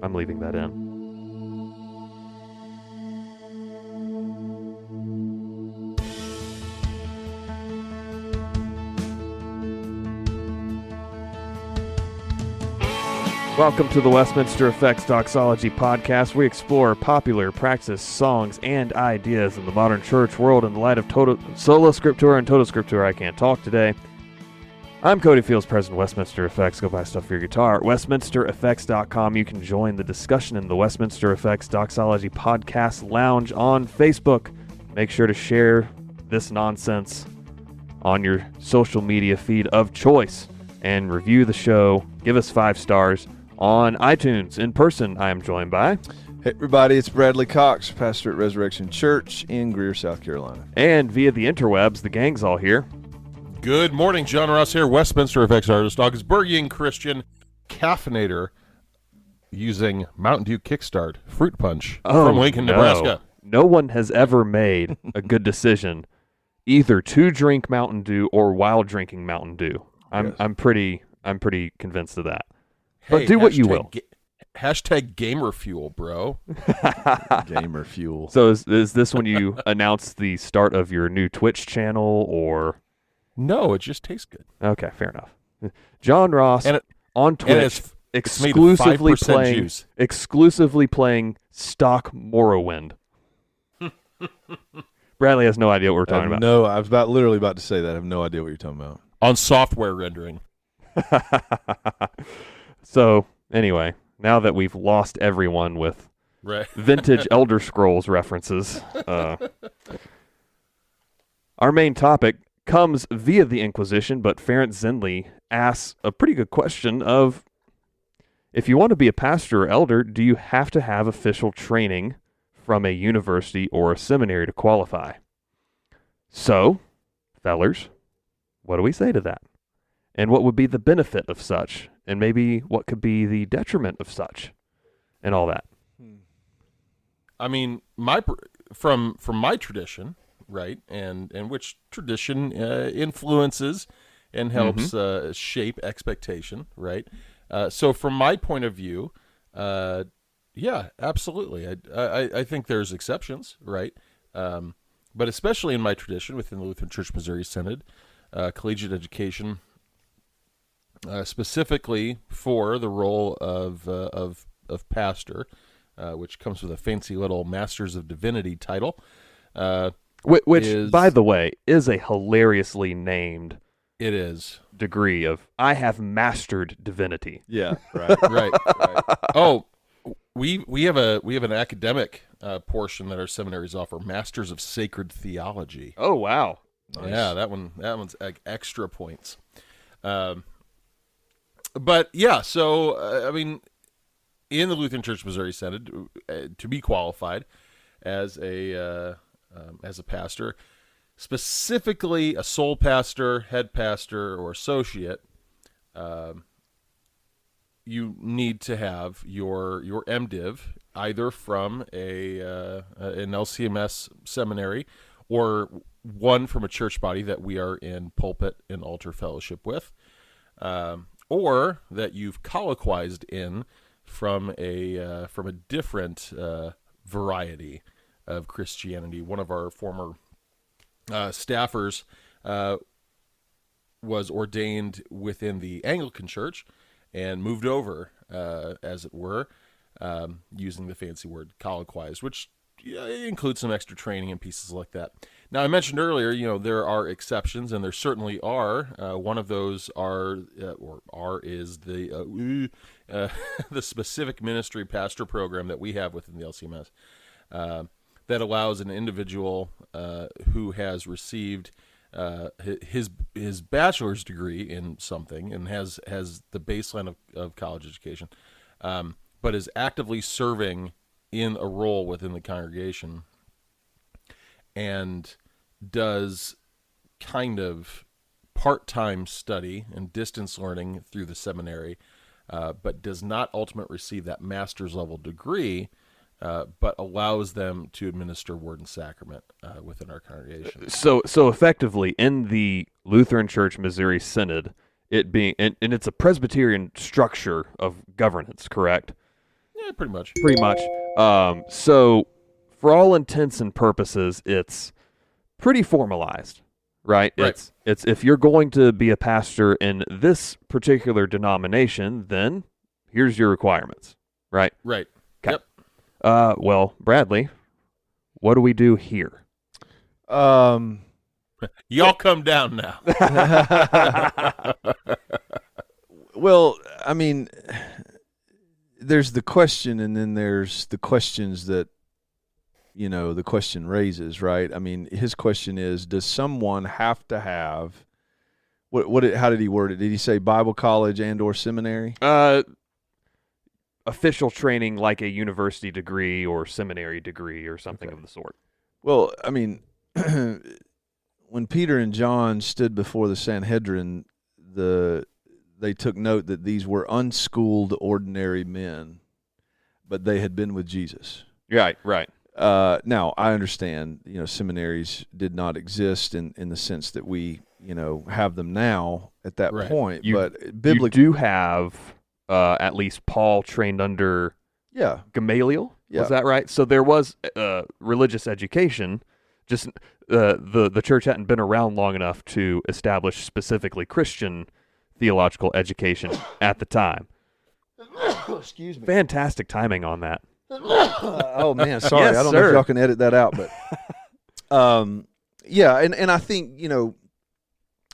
I'm leaving that in. Welcome to the Westminster Effects Doxology Podcast. We explore popular practice, songs, and ideas in the modern church world in the light of Sola Scriptura and Toto Scriptura. I can't talk today. I'm Cody Fields, president of Westminster Effects. Go buy stuff for your guitar at WestminsterEffects.com. You can join the discussion in the Westminster Effects Doxology Podcast Lounge on Facebook. Make sure to share this nonsense on your social media feed of choice and review the show. Give us 5 stars on iTunes. In person, I am joined by... Hey everybody, it's Bradley Cox, pastor at Resurrection Church in Greer, South Carolina. And via the interwebs, the gang's all here. Good morning, John Ross here, Westminster Effects artist, Augsburgian Christian, caffeinator, using Mountain Dew Kickstart Fruit Punch from Lincoln, Nebraska. No one has ever made a good decision either to drink Mountain Dew or while drinking Mountain Dew. I'm pretty convinced of that. But Hey, do what you will. Hashtag gamer fuel, bro. Gamer fuel. So is this when you announce the start of your new Twitch channel, or... No, it just tastes good. Okay, fair enough. John Ross on Twitch it's made of 5% juice. exclusively playing stock Morrowind. Bradley has no idea what we're talking about. No, I was literally about to say that. I have no idea what you're talking about. On software rendering. So, anyway, now that we've lost everyone with vintage Elder Scrolls references, our main topic comes via the Inquisition, but Ferenc Zinley asks a pretty good question of, if you want to be a pastor or elder, do you have to have official training from a university or a seminary to qualify? So, fellers, what do we say to that? And what would be the benefit of such? And maybe what could be the detriment of such? And all that. I mean, from my tradition, right, and which tradition influences and helps shape expectation, right? So from my point of view, yeah, absolutely. I think there's exceptions, right? But especially in my tradition within the Lutheran Church Missouri Synod, collegiate education, specifically for the role of pastor, which comes with a fancy little Masters of Divinity title. Which, by the way, is a hilariously named degree of, I have mastered divinity. Yeah, right. right. Oh, we have an academic portion that our seminaries offer, Masters of Sacred Theology. Oh, wow. Nice. Yeah, that one's extra points. But yeah, so I mean, in the Lutheran Church Missouri Synod, to be qualified as a pastor, specifically a sole pastor, head pastor, or associate, you need to have your MDiv either from an LCMS seminary or one from a church body that we are in pulpit and altar fellowship with, or that you've colloquized in from a different variety of Christianity. One of our former staffers was ordained within the Anglican Church and moved over, as it were, using the fancy word colloquized, which includes some extra training and pieces like that. Now, I mentioned earlier, there are exceptions, and there certainly are. One of those is the the specific ministry pastor program that we have within the LCMS. That allows an individual who has received his bachelor's degree in something and has the baseline of college education, but is actively serving in a role within the congregation and does kind of part-time study and distance learning through the seminary, but does not ultimately receive that master's level degree, but allows them to administer word and sacrament within our congregation. So effectively, in the Lutheran Church Missouri Synod, it being, and it's a Presbyterian structure of governance, correct? Yeah, pretty much. Pretty much. So for all intents and purposes, it's pretty formalized, right? Right. It's if you're going to be a pastor in this particular denomination, then here's your requirements, right? Right. 'Kay. Yep. Well, Bradley, what do we do here? Y'all come down now. Well, I mean, there's the question, and then there's the questions that, the question raises, right? I mean, his question is, does someone have to have, how did he word it? Did he say Bible college and or seminary? Official training like a university degree or seminary degree or something of the sort. Well, I mean, when Peter and John stood before the Sanhedrin, they took note that these were unschooled, ordinary men, but they had been with Jesus. Right. Now, I understand, seminaries did not exist in the sense that we, have them now at that point. But biblically, you do have at least Paul trained under Gamaliel. Yeah. Was that right? So there was religious education. Just the church hadn't been around long enough to establish specifically Christian theological education at the time. Excuse me. Fantastic timing on that. Oh man, sorry. Yes, I don't know sir. if y'all can edit that out, but and I think,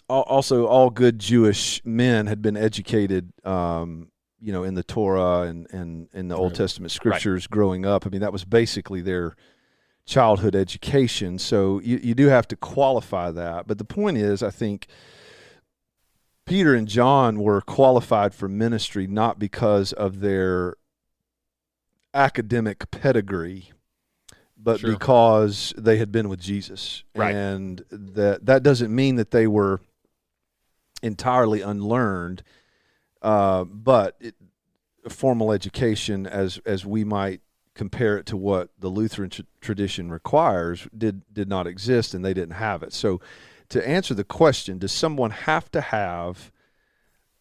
also all good Jewish men had been educated in the Torah and in the Old Testament scriptures growing up. I mean, that was basically their childhood education. So you do have to qualify that. But the point is, I think Peter and John were qualified for ministry not because of their academic pedigree, but because they had been with Jesus. Right. And that doesn't mean that they were entirely unlearned, but formal education, as we might compare it to what the Lutheran tradition requires, did not exist, and they didn't have it. So to answer the question, does someone have to have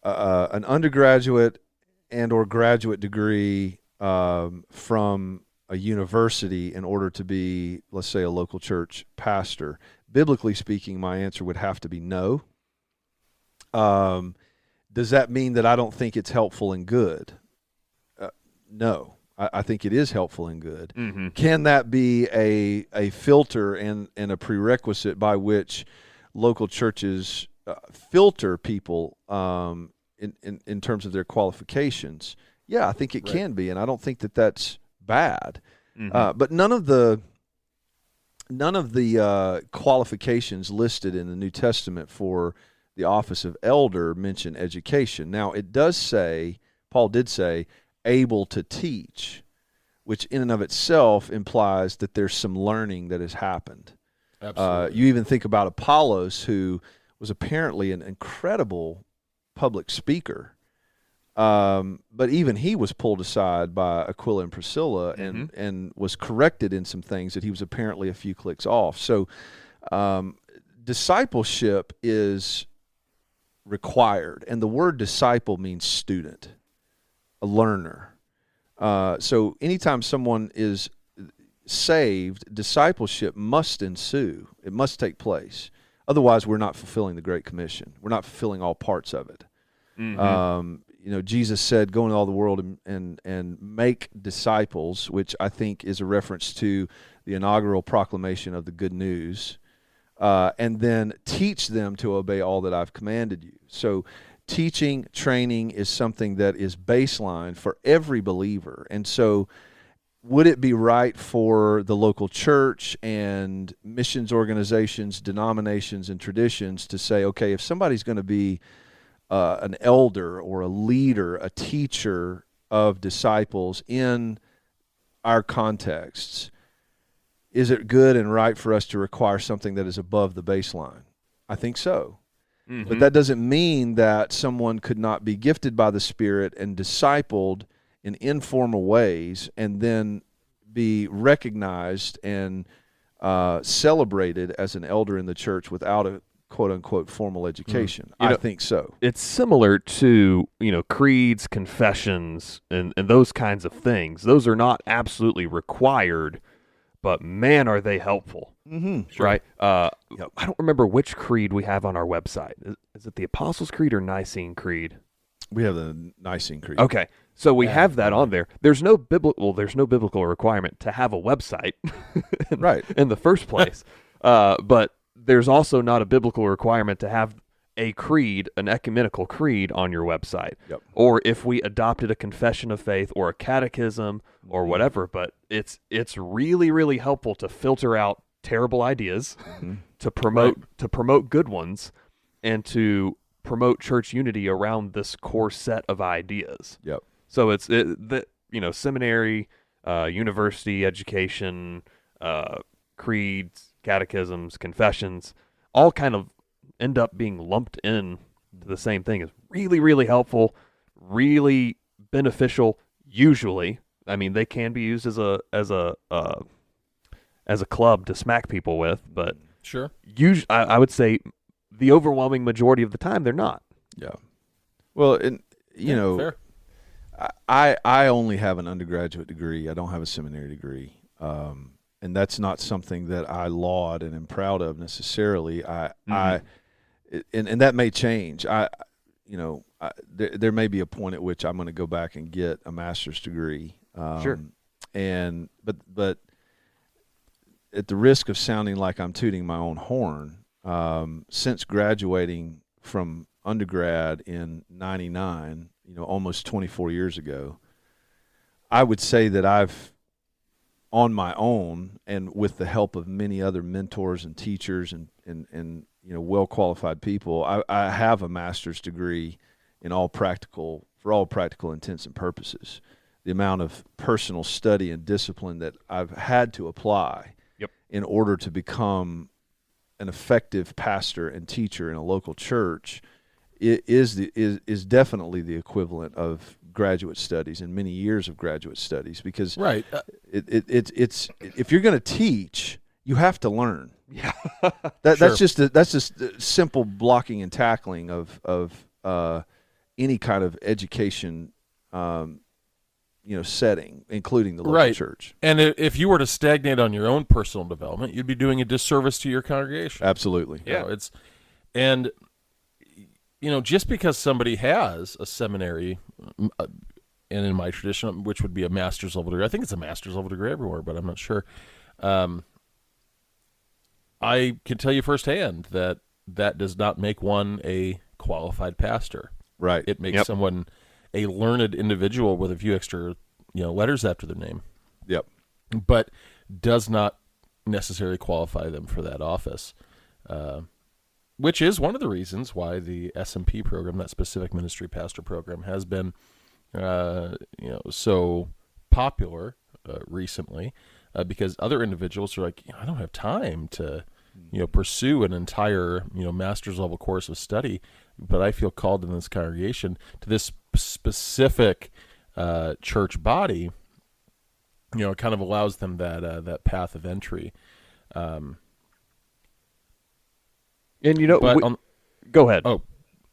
an undergraduate and or graduate degree from a university in order to be, let's say, a local church pastor? Biblically speaking, my answer would have to be no. Does that mean that I don't think it's helpful and good? No. I think it is helpful and good. Mm-hmm. Can that be a filter and a prerequisite by which local churches filter people in terms of their qualifications? Yeah, I think it can be, and I don't think that that's bad. Mm-hmm. But none of the qualifications listed in the New Testament for the office of elder mention education. Now, it does say, Paul did say, able to teach, which in and of itself implies that there's some learning that has happened. Absolutely. You even think about Apollos, who was apparently an incredible public speaker, but even he was pulled aside by Aquila and Priscilla and was corrected in some things that he was apparently a few clicks off. So discipleship is required, and the word disciple means student, a learner. So anytime someone is saved, discipleship must ensue. It must take place. Otherwise, we're not fulfilling the Great Commission. We're not fulfilling all parts of it. Mm-hmm. Jesus said, go into all the world and make disciples, which I think is a reference to the inaugural proclamation of the good news, and then teach them to obey all that I've commanded you. So teaching, training is something that is baseline for every believer. And so would it be right for the local church and missions organizations, denominations, and traditions to say, okay, if somebody's going to be an elder or a leader, a teacher of disciples in our contexts, is it good and right for us to require something that is above the baseline? I think so. Mm-hmm. But that doesn't mean that someone could not be gifted by the Spirit and discipled in informal ways and then be recognized and celebrated as an elder in the church without a quote unquote formal education. I think so. It's similar to, creeds, confessions, and those kinds of things. Those are not absolutely required, but man, are they helpful. Mm-hmm. Right? I don't remember which creed we have on our website. Is it the Apostles' Creed or Nicene Creed? We have the Nicene Creed. Okay. So we have that on there. There's no biblical requirement to have a website in the first place. But there's also not a biblical requirement to have a creed, an ecumenical creed, on your website. Yep. Or if we adopted a confession of faith or a catechism or whatever. But it's really, really helpful to filter out terrible ideas, to promote good ones, and to promote church unity around this core set of ideas. Yep. So it's seminary, university education, creeds, catechisms, confessions, all kind of end up being lumped in to the same thing. It's really, really helpful, really beneficial. Usually, I mean, they can be used as a club to smack people with, but sure, usually I would say the overwhelming majority of the time they're not. Yeah. Well, and fair. I only have an undergraduate degree. I don't have a seminary degree. And that's not something that I laud and am proud of necessarily. And that may change. There may be a point at which I'm going to go back and get a master's degree. Sure. But at the risk of sounding like I'm tooting my own horn, since graduating from undergrad in '99, almost 24 years ago, I would say that I've, on my own and with the help of many other mentors and teachers and well-qualified people, I have a master's degree for all practical intents and purposes. The amount of personal study and discipline that I've had to apply in order to become an effective pastor and teacher in a local church is definitely the equivalent of graduate studies and many years of graduate studies, because it's if you're going to teach, you have to learn. Yeah, that's just simple blocking and tackling of any kind of education setting, including the local church. And if you were to stagnate on your own personal development, you'd be doing a disservice to your congregation. Absolutely. Yeah. Just because somebody has a seminary, and in my tradition, which would be a master's level degree, I think it's a master's level degree everywhere, but I'm not sure. I can tell you firsthand that does not make one a qualified pastor. Right. It makes someone a learned individual with a few extra, letters after their name. Yep. But does not necessarily qualify them for that office. Which is one of the reasons why the SMP program, that specific ministry pastor program, has been so popular recently, because other individuals are like, I don't have time to pursue an entire master's level course of study, but I feel called in this congregation to this specific church body. It kind of allows them that path of entry. And go ahead. Oh,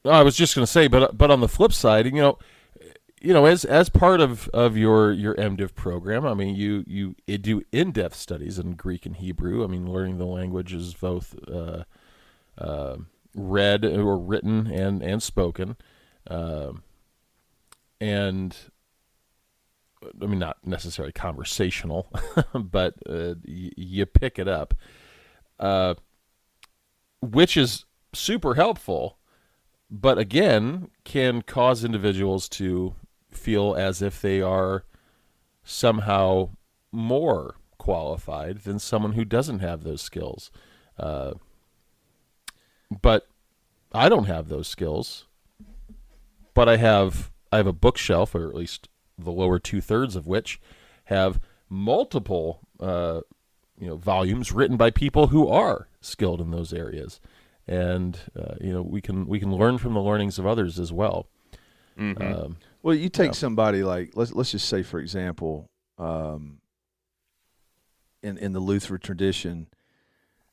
I was just going to say, but on the flip side, as part of your MDiv program, I mean, you do in-depth studies in Greek and Hebrew. I mean, learning the languages both read or written and spoken, and I mean, not necessarily conversational, but you pick it up. Which is super helpful, but again, can cause individuals to feel as if they are somehow more qualified than someone who doesn't have those skills. But I don't have those skills, but I have a bookshelf, or at least the lower 2/3 of which have multiple volumes written by people who are skilled in those areas, and we can learn from the learnings of others as well. Mm-hmm. Well, you take somebody like let's just say, for example, in the Lutheran tradition,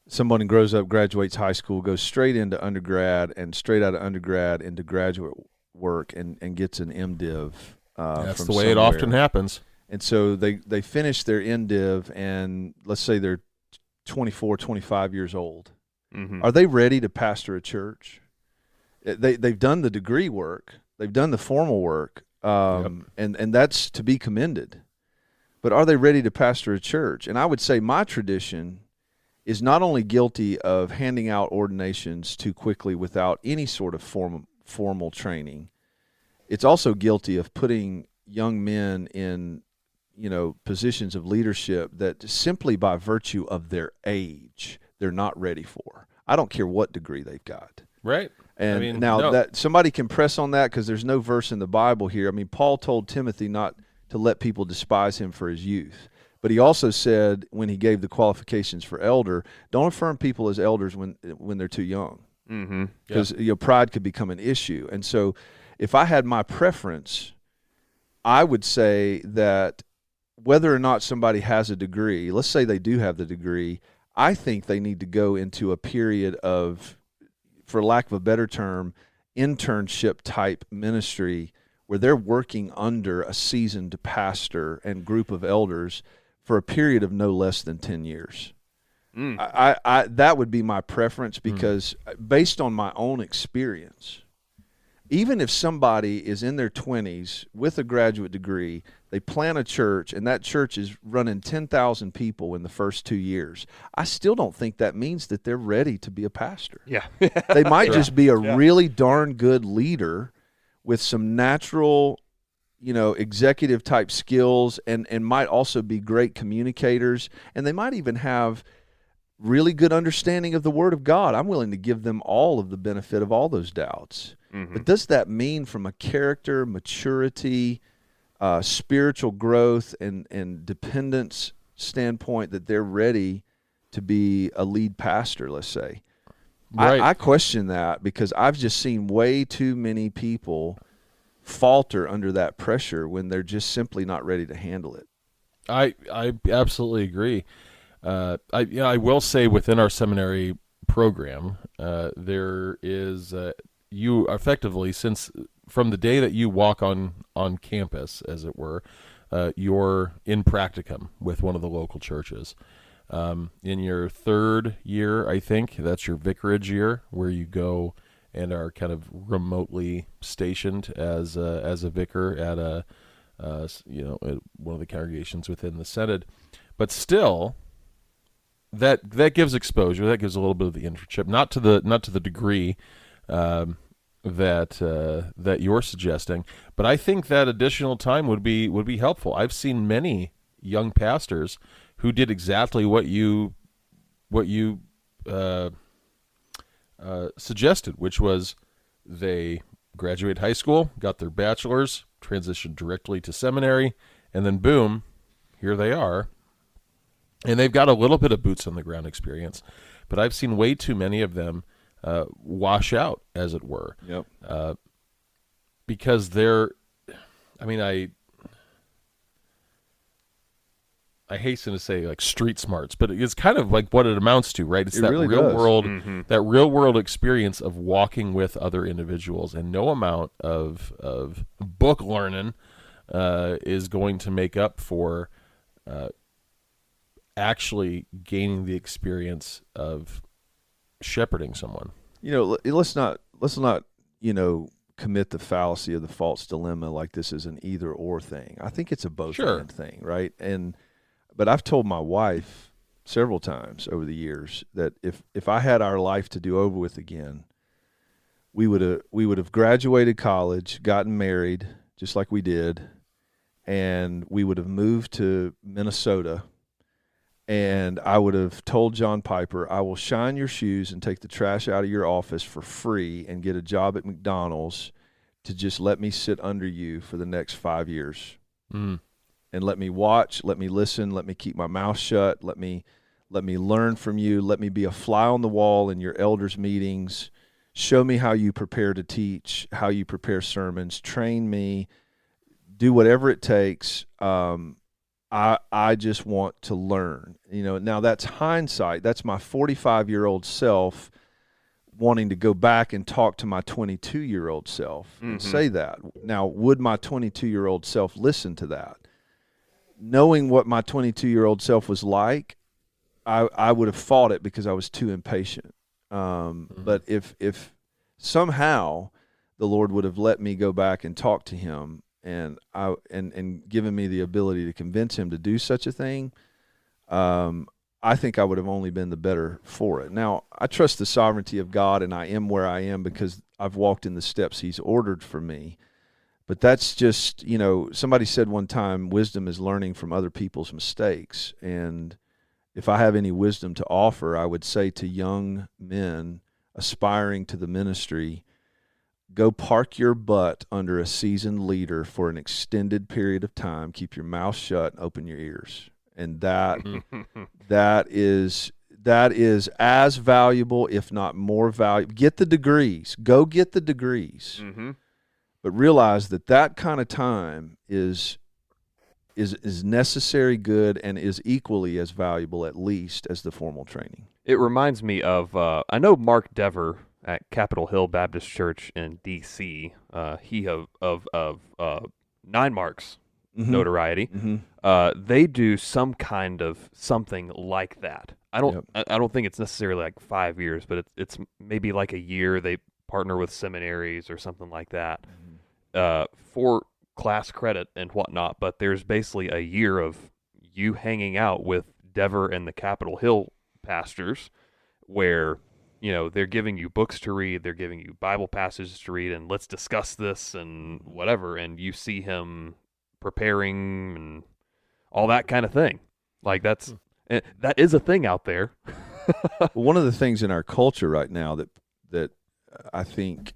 Somebody grows up, graduates high school, goes straight into undergrad, and straight out of undergrad into graduate work, and gets an MDiv. That's from the way it somewhere. often happens. And so they finish their MDiv, and let's say they're 24, 25 years old. Mm-hmm. Are they ready to pastor a church? They've done the degree work. They've done the formal work, and that's to be commended. But are they ready to pastor a church? And I would say my tradition is not only guilty of handing out ordinations too quickly without any sort of formal training, it's also guilty of putting young men in, positions of leadership that simply by virtue of their age, they're not ready for. I don't care what degree they've got. Right. And that somebody can press on that because there's no verse in the Bible here. I mean, Paul told Timothy not to let people despise him for his youth. But he also said, when he gave the qualifications for elder, don't affirm people as elders when they're too young. Because pride could become an issue. And so if I had my preference, I would say that whether or not somebody has a degree, let's say they do have the degree, I think they need to go into a period of, for lack of a better term, internship type ministry where they're working under a seasoned pastor and group of elders for a period of no less than 10 years. I that would be my preference because based on my own experience, even if somebody is in their 20s with a graduate degree, they plant a church, and that church is running 10,000 people in the first 2 years, I still don't think that means that they're ready to be a pastor. Yeah. They might just be a really darn good leader with some natural, executive type skills, and might also be great communicators, and they might even have really good understanding of the Word of God. I'm willing to give them all of the benefit of all those doubts. But does that mean from a character, maturity, spiritual growth, and dependence standpoint that they're ready to be a lead pastor, let's say? Right. I question that because I've just seen way too many people falter under that pressure when they're just simply not ready to handle it. I absolutely agree. I will say within our seminary program, there is you effectively, since from the day that you walk on campus, as it were, you're in practicum with one of the local churches. In your third year, I think that's your vicarage year, where you go and are kind of remotely stationed as a vicar at at one of the congregations within the synod. But still, that gives exposure. That gives a little bit of the internship, not to the degree that you're suggesting. But I think that additional time would be helpful. I've seen many young pastors who did exactly what you suggested, which was they graduate high school, got their bachelor's, transitioned directly to seminary, and then boom, here they are. And they've got a little bit of boots on the ground experience, but I've seen way too many of them wash out, as it were. Yep. Because they're, I hasten to say like street smarts, but it's kind of like what it amounts to, right? It's it that really real does. world, that real world experience of walking with other individuals, and no amount of book learning is going to make up for actually gaining the experience of shepherding someone. Let's not commit the fallacy of the false dilemma like this is an either or thing. I think it's a both and thing, right? But I've told my wife several times over the years that if I had our life to do over with again, we would have graduated college, gotten married, just like we did, and we would have moved to Minnesota. And I would have told John Piper, I will shine your shoes and take the trash out of your office for free and get a job at McDonald's to just let me sit under you for the next 5 years. And let me watch, let me listen, let me keep my mouth shut, let me learn from you, let me be a fly on the wall in your elders' meetings, show me how you prepare to teach, how you prepare sermons, train me, do whatever it takes. I just want to learn. Now that's hindsight. That's my 45-year-old self wanting to go back and talk to my 22-year-old self and say that. Now, would my 22-year-old self listen to that? Knowing what my 22-year-old self was like, I would have fought it because I was too impatient. But if somehow the Lord would have let me go back and talk to him and given me the ability to convince him to do such a thing, I think I would have only been the better for it. Now, I trust the sovereignty of God, and I am where I am because I've walked in the steps he's ordered for me. But that's just, somebody said one time, wisdom is learning from other people's mistakes. And if I have any wisdom to offer, I would say to young men aspiring to the ministry, go park your butt under a seasoned leader for an extended period of time. Keep your mouth shut and open your ears. And that is as valuable, if not more valuable. Get the degrees. Go get the degrees. But realize that kind of time is necessary, good, and is equally as valuable, at least, as the formal training. It reminds me of I know Mark Dever at Capitol Hill Baptist Church in D.C. He of 9 Marks notoriety. They do some kind of something like that. I don't think it's necessarily like 5 years, but it's maybe like a year. They partner with seminaries or something like that for class credit and whatnot. But there's basically a year of you hanging out with Dever and the Capitol Hill pastors, where they're giving you books to read, they're giving you Bible passages to read, and let's discuss this and whatever. And you see him preparing and all that kind of thing. Like that is a thing out there. One of the things in our culture right now that I think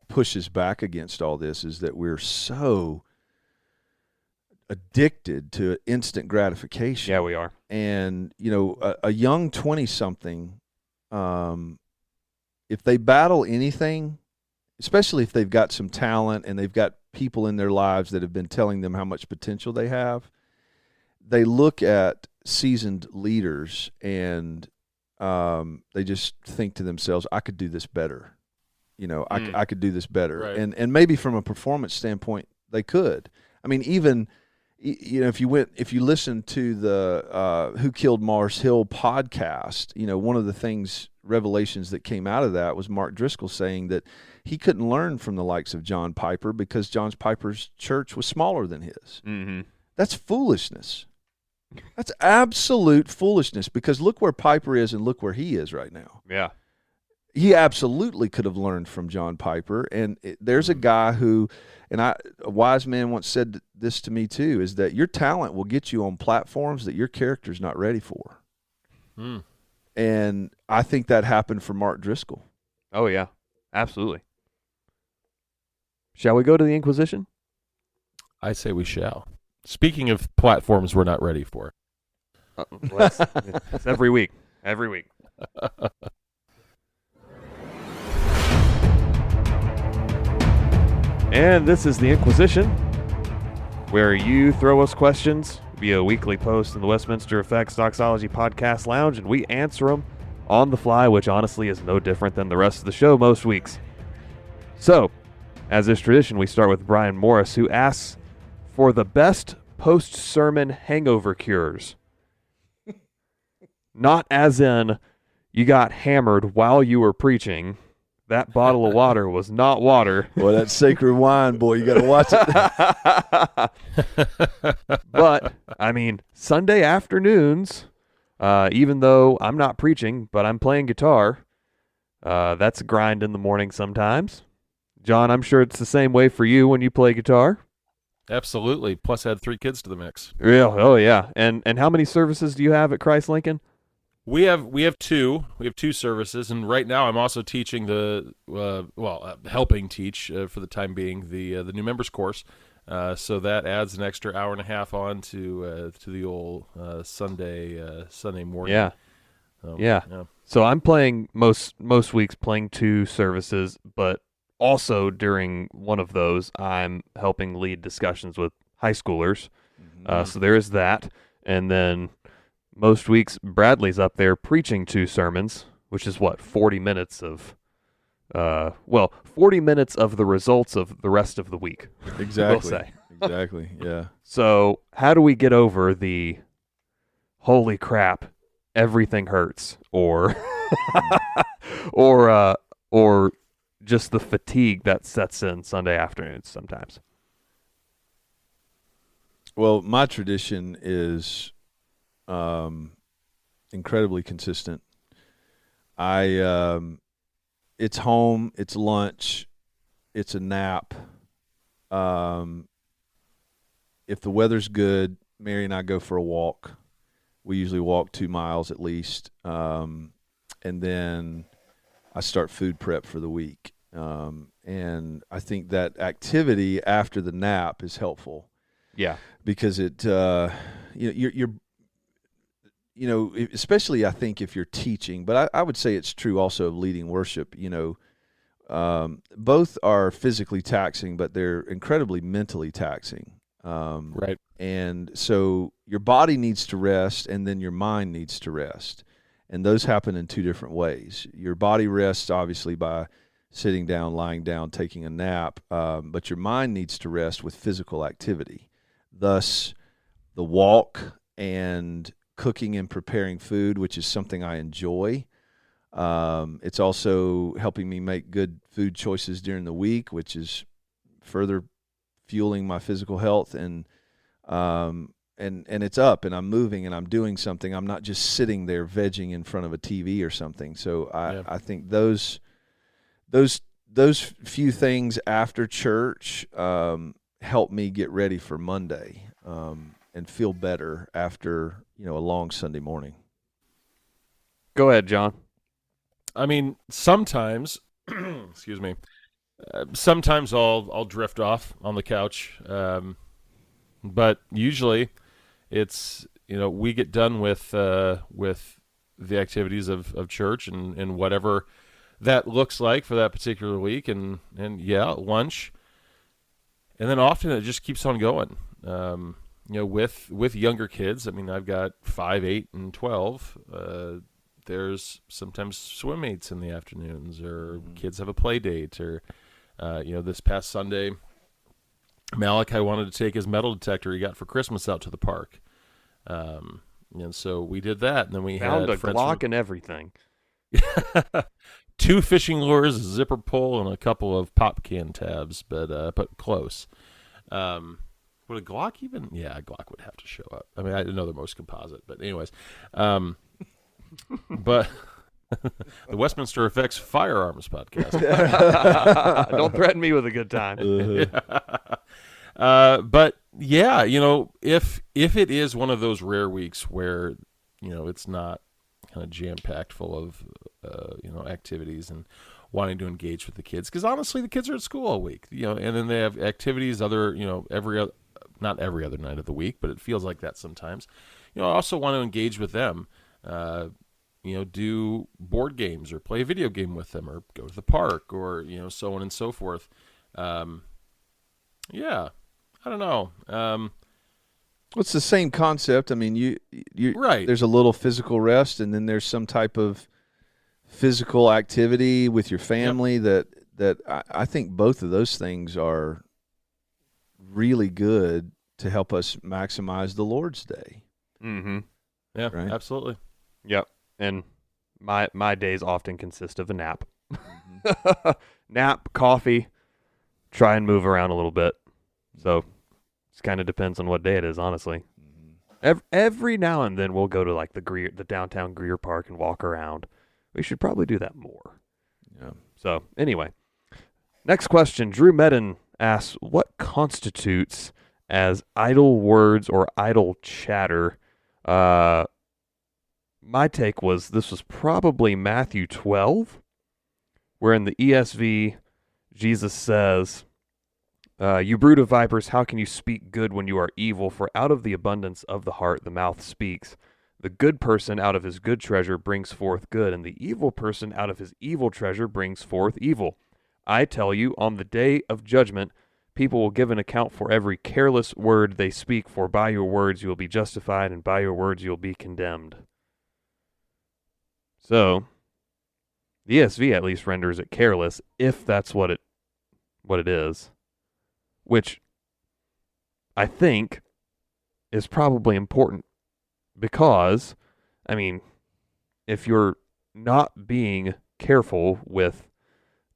pushes back against all this is that we're so addicted to instant gratification. Yeah, we are. And a young 20-something, if they battle anything, especially if they've got some talent and they've got people in their lives that have been telling them how much potential they have, they look at seasoned leaders and they just think to themselves, I could do this better. I could do this better. Right. And maybe from a performance standpoint, they could. I mean, even if you listen to the Who Killed Mars Hill podcast, one of the revelations that came out of that was Mark Driscoll saying that he couldn't learn from the likes of John Piper because John Piper's church was smaller than his. That's foolishness. That's absolute foolishness, because look where Piper is and look where he is right now. Yeah. He absolutely could have learned from John Piper. And there's a guy who, a wise man once said this to me too, is that your talent will get you on platforms that your character's not ready for. And I think that happened for Mark Driscoll. Oh, yeah. Absolutely. Shall we go to the Inquisition? I say we shall. Speaking of platforms we're not ready for. It's every week. Every week. And this is the Inquisition, where you throw us questions via weekly post in the Westminster Effects Doxology Podcast Lounge, and we answer them on the fly, which honestly is no different than the rest of the show most weeks. So, as is tradition, we start with Brian Morris, who asks for the best post-sermon hangover cures. Not as in you got hammered while you were preaching. That bottle of water was not water. Boy, that sacred wine, boy, you got to watch it. But, I mean, Sunday afternoons, even though I'm not preaching, but I'm playing guitar, that's a grind in the morning sometimes. John, I'm sure it's the same way for you when you play guitar. Absolutely. Plus, add 3 kids to the mix. Real? Oh, yeah. And how many services do you have at Christ Lincoln? We have 2. We have 2 services, and right now I'm also teaching helping teach for the time being the new members course. So that adds an extra hour and a half on to the old Sunday morning. Yeah. Yeah. So I'm playing most weeks playing 2 services, but also during one of those I'm helping lead discussions with high schoolers. So there is that. And then most weeks, Bradley's up there preaching 2 sermons, which is 40 minutes of, 40 minutes of the results of the rest of the week. Exactly. We'll say. Exactly. Yeah. So how do we get over the holy crap, everything hurts, or or just the fatigue that sets in Sunday afternoons sometimes? Well, my tradition is incredibly consistent. It's home, it's lunch, it's a nap. If the weather's good, Mary and I go for a walk. We usually walk 2 miles at least, and then I start food prep for the week. And I think that activity after the nap is helpful. Yeah, because it, you're especially I think if you're teaching, but I would say it's true also of leading worship. Both are physically taxing, but they're incredibly mentally taxing. Right. And so your body needs to rest, and then your mind needs to rest, and those happen in 2 different ways. Your body rests obviously by sitting down, lying down, taking a nap, but your mind needs to rest with physical activity. Thus, the walk and cooking and preparing food, which is something I enjoy. It's also helping me make good food choices during the week, which is further fueling my physical health. And it's up, and I'm moving, and I'm doing something. I'm not just sitting there vegging in front of a TV or something. So I think those few things after church help me get ready for Monday and feel better after a long Sunday morning. Go ahead, John. I mean, sometimes, excuse me, sometimes I'll drift off on the couch, but usually it's we get done with the activities of church and whatever that looks like for that particular week, and lunch. And then often it just keeps on going. With younger kids, I mean, I've got 5, 8, and 12. There's sometimes swim mates in the afternoons, or kids have a play date, or this past Sunday, Malachi wanted to take his metal detector he got for Christmas out to the park, and so we did that. And then we found had a Glock and everything. 2 fishing lures, a zipper pole, and a couple of pop can tabs, but close. Would a Glock even? Yeah, a Glock would have to show up. I mean, I know they're most composite, but anyways. But the Westminster Effects Firearms Podcast. Don't threaten me with a good time. But yeah, if it is one of those rare weeks where it's not kind of jam-packed full of activities and wanting to engage with the kids, because honestly the kids are at school all week, and then they have activities not every other night of the week, but it feels like that sometimes. I also want to engage with them, do board games or play a video game with them, or go to the park, or so on and so forth. I don't know. Well, it's the same concept. I mean, you right. There's a little physical rest, and then there's some type of physical activity with your family. Yep. that I think both of those things are really good to help us maximize the Lord's Day. Mm-hmm. Yeah, right? Absolutely. Yep. And my days often consist of a nap. Mm-hmm. Nap, coffee, try and move around a little bit. So it kind of depends on what day it is, honestly. Mm-hmm. Every now and then we'll go to like the downtown Greer Park and walk around. We should probably do that more. Yeah. So anyway, next question. Drew Medin asks, what constitutes as idle words or idle chatter? My take was this was probably Matthew 12, where in the ESV, Jesus says, you brood of vipers, how can you speak good when you are evil? For out of the abundance of the heart the mouth speaks. The good person out of his good treasure brings forth good, and the evil person out of his evil treasure brings forth evil. I tell you, on the day of judgment, people will give an account for every careless word they speak, for by your words you will be justified, and by your words you will be condemned. So, the ESV at least renders it careless, if that's what it is, which I think is probably important because, I mean, if you're not being careful with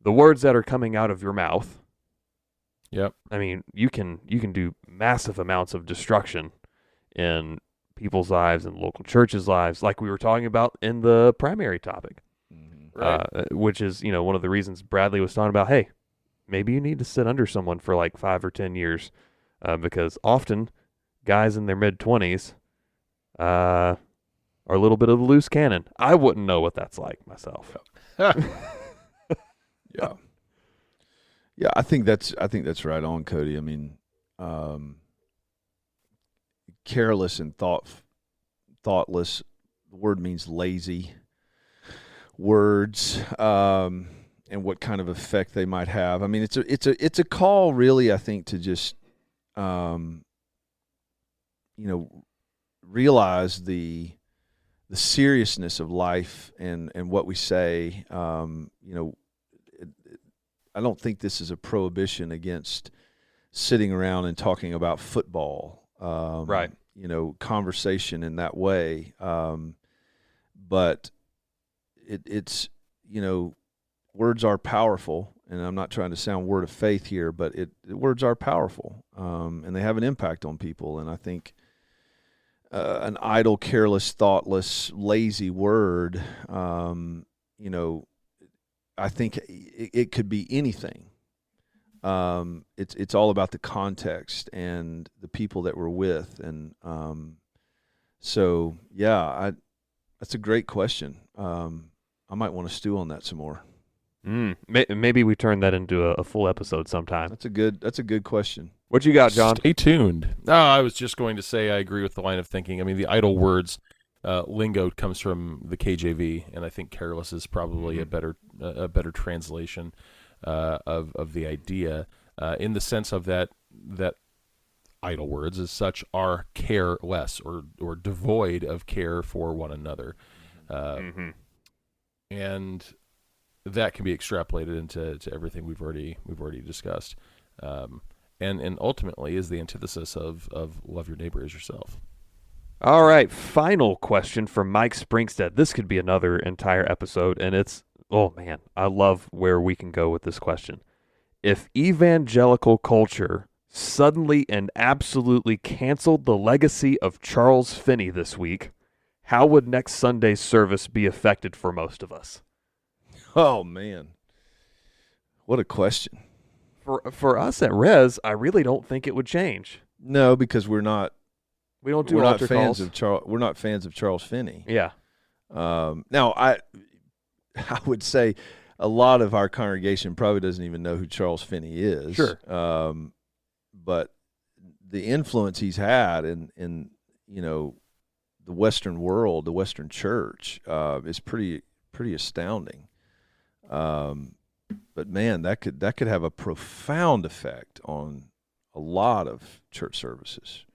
the words that are coming out of your mouth, Yep. I mean, you can do massive amounts of destruction in people's lives and local churches' lives, like we were talking about in the primary topic, Right. which is, one of the reasons Bradley was talking about, hey, maybe you need to sit under someone for like 5 or 10 years, because often guys in their mid-20s are a little bit of a loose cannon. I wouldn't know what that's like myself. Yeah. Yeah, I think that's right on, Cody. I mean, careless and thoughtless. The word means lazy. Words, and what kind of effect they might have. I mean, it's a call, really. I think to just, realize the seriousness of life and what we say. I don't think this is a prohibition against sitting around and talking about football, Right. Conversation in that way. But it's words are powerful, and I'm not trying to sound word of faith here, but words are powerful, and they have an impact on people. And I think an idle, careless, thoughtless, lazy word, I think it could be anything. It's all about the context and the people that we're with, and so yeah, that's a great question. I might want to stew on that some more. Maybe we turn that into a full episode sometime. That's a good question. What you got, John? Stay tuned. No, I was just going to say I agree with the line of thinking. I mean, the idle words lingo comes from the KJV, and I think careless is probably a better translation of the idea, in the sense of that idle words as such are careless or devoid of care for one another, and that can be extrapolated into everything we've already discussed, and ultimately is the antithesis of love your neighbor as yourself. All right, final question from Mike Springstead. This could be another entire episode, and it's, oh man, I love where we can go with this question. If evangelical culture suddenly and absolutely canceled the legacy of Charles Finney this week, how would next Sunday's service be affected for most of us? Oh man, what a question. For us at Res, I really don't think it would change. No, because we don't do altar calls. We're not fans of Charles Finney. Yeah. Now I would say a lot of our congregation probably doesn't even know who Charles Finney is. Sure. But the influence he's had in the Western world, the Western church, is pretty astounding. But man, that could have a profound effect on a lot of church services.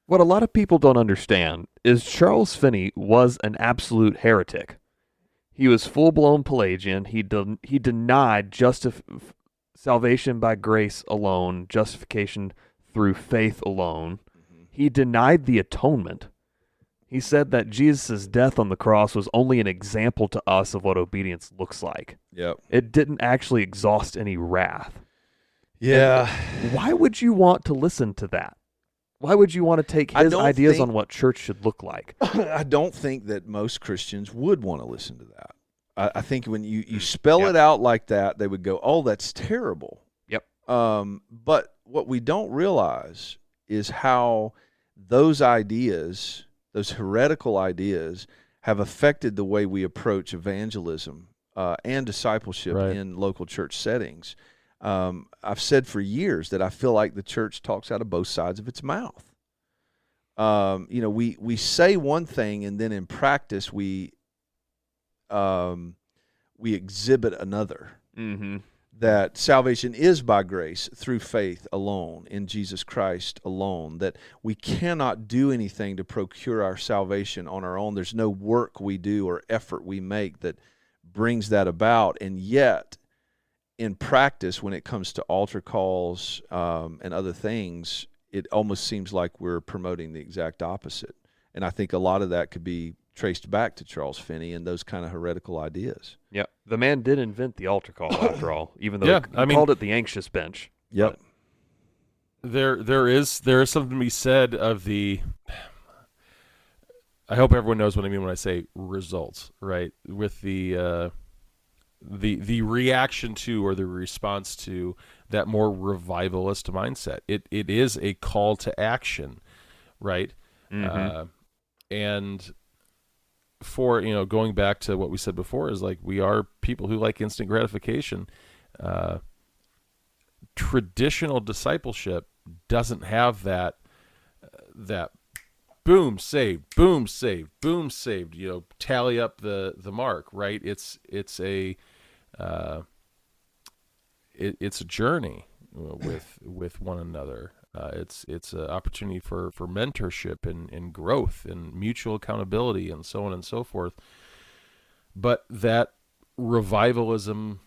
What a lot of people don't understand is Charles Finney was an absolute heretic. He was full-blown Pelagian. He denied salvation by grace alone, justification through faith alone. He denied the atonement. He said that Jesus' death on the cross was only an example to us of what obedience looks like. Yep. It didn't actually exhaust any wrath. Yeah. And why would you want to listen to that? Why would you want to take his ideas on what church should look like? I don't think that most Christians would want to listen to that. I think when you spell it out like that, they would go, oh, that's terrible. Yep. But what we don't realize is how those ideas, those heretical ideas, have affected the way we approach evangelism and discipleship in local church settings. I've said for years that I feel like the church talks out of both sides of its mouth. We say one thing, and then in practice we exhibit another. Mm-hmm. that salvation is by grace through faith alone in Jesus Christ alone, that we cannot do anything to procure our salvation on our own. There's no work we do or effort we make that brings that about. And yet, in practice, when it comes to altar calls and other things, it almost seems like we're promoting the exact opposite. And I think a lot of that could be traced back to Charles Finney and those kind of heretical ideas. Yeah, the man did invent the altar call after all, even though he called it the anxious bench. Yep. There is something to be said of the. I hope everyone knows what I mean when I say results, right? With the reaction to or the response to that more revivalist mindset. It is a call to action, right? Mm-hmm. And for, going back to what we said before, is like we are people who like instant gratification. Traditional discipleship doesn't have that boom saved, boom saved, boom saved, tally up the mark, right? It's a journey with one another. It's an opportunity for mentorship and growth and mutual accountability and so on and so forth. But that revivalism,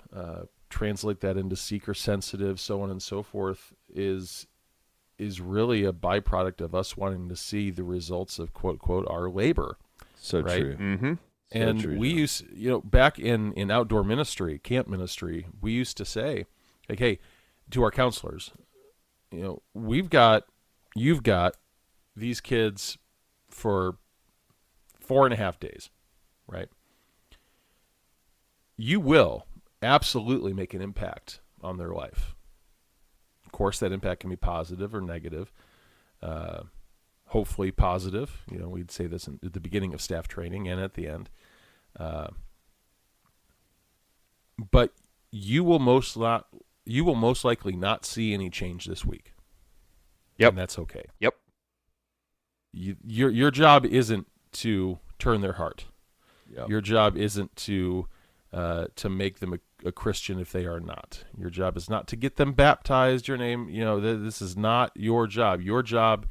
translate that into seeker sensitive, so on and so forth, is really a byproduct of us wanting to see the results of quote quote our labor. So right? true. Mm-hmm. So and true, we used, back in outdoor ministry, camp ministry, we used to say, like, hey, to our counselors, you've got these kids for 4.5 days, right? You will absolutely make an impact on their life. Of course, that impact can be positive or negative. Hopefully positive. We'd say this at the beginning of staff training and at the end. But you will most likely not see any change this week. Yep. And that's okay. Yep. Your job isn't to turn their heart. Yep. Your job isn't to make them a Christian if they are not. Your job is not to get them baptized. Your name, this is not your job. Your job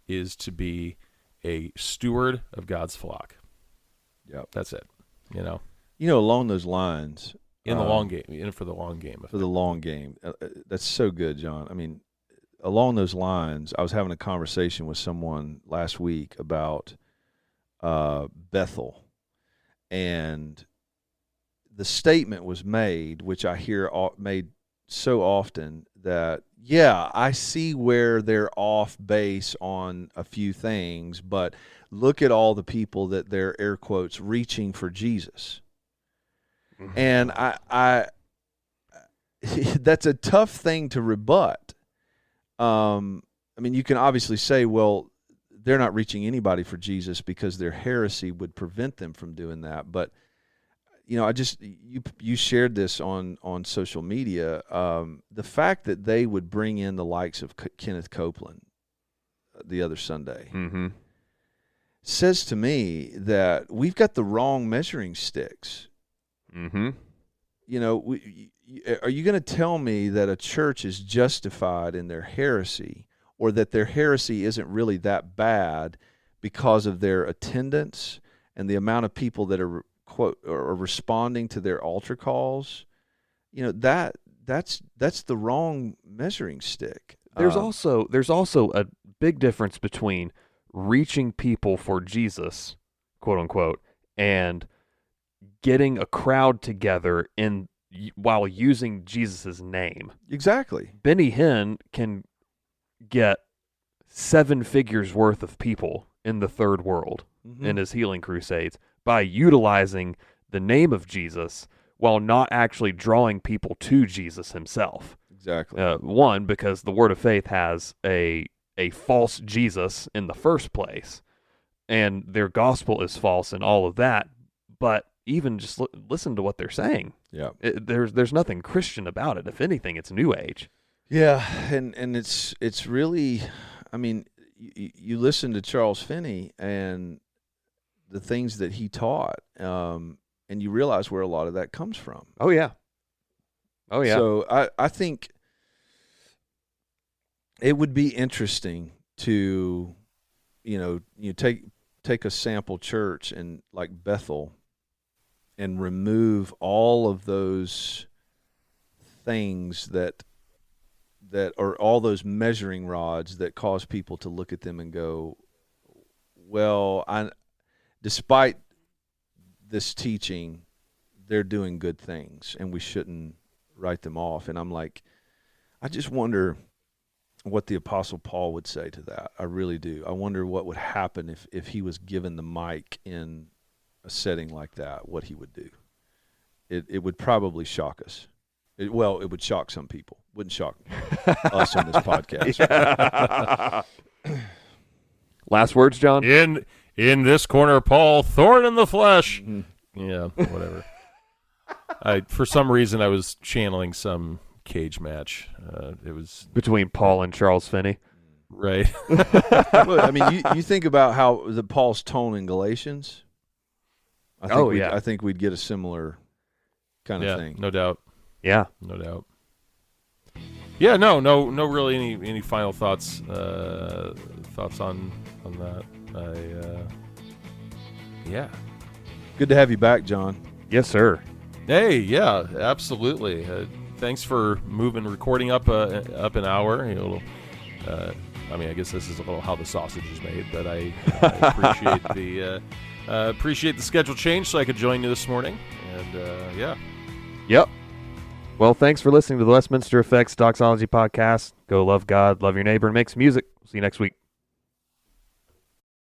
is to be a steward of God's flock. Yep. That's it. Along those lines, in the long game, for the long game. For the long game. That's so good, John. I mean, along those lines, I was having a conversation with someone last week about Bethel, and the statement was made, which I hear made so often, that, yeah, I see where they're off base on a few things, but look at all the people that they're, air quotes, reaching for Jesus. Mm-hmm. And I that's a tough thing to rebut. You can obviously say, well, they're not reaching anybody for Jesus because their heresy would prevent them from doing that. But you shared this on social media. The fact that they would bring in the likes of Kenneth Copeland the other Sunday mm-hmm. says to me that we've got the wrong measuring sticks. Mm-hmm. Are you going to tell me that a church is justified in their heresy, or that their heresy isn't really that bad because of their attendance and the amount of people that are responding to their altar calls? That's the wrong measuring stick. There's also a big difference between reaching people for Jesus, quote unquote, and getting a crowd together while using Jesus' name. Exactly. Benny Hinn can get 7 figures worth of people in the third world mm-hmm. in his healing crusades by utilizing the name of Jesus while not actually drawing people to Jesus himself. Exactly. One, because the Word of Faith has a false Jesus in the first place, and their gospel is false and all of that. But even just listen to what they're saying. Yeah. There's nothing Christian about it. If anything, it's New Age. Yeah, and it's really, you listen to Charles Finney and the things that he taught, and you realize where a lot of that comes from. Oh, yeah. Oh, yeah. So I think it would be interesting to, you take a sample church and like Bethel and remove all of those things that are all those measuring rods that cause people to look at them and go, well, despite this teaching, they're doing good things and we shouldn't write them off. And I'm like, I just wonder what the Apostle Paul would say to that. I really do. I wonder what would happen if he was given the mic in a setting like that, what he would do. It would probably shock us. It would shock some people. Wouldn't shock us on this podcast. Last words, John? In this corner, Paul, thorn in the flesh. Mm-hmm. Yeah, whatever. For some reason, I was channeling some cage match. It was between Paul and Charles Finney. Right. Well, I mean, you think about how Paul's tone in Galatians. I think we'd get a similar kind of thing. No doubt. Yeah, no doubt. Yeah, no, really any final thoughts on that. Yeah. Good to have you back, John. Yes, sir. Hey, yeah, absolutely. Thanks for moving recording up an hour. I guess this is a little how the sausage is made, but I appreciate the schedule change so I could join you this morning. And yeah. Yep. Well, thanks for listening to the Westminster Effects Doxology Podcast. Go love God, love your neighbor, and make some music. See you next week.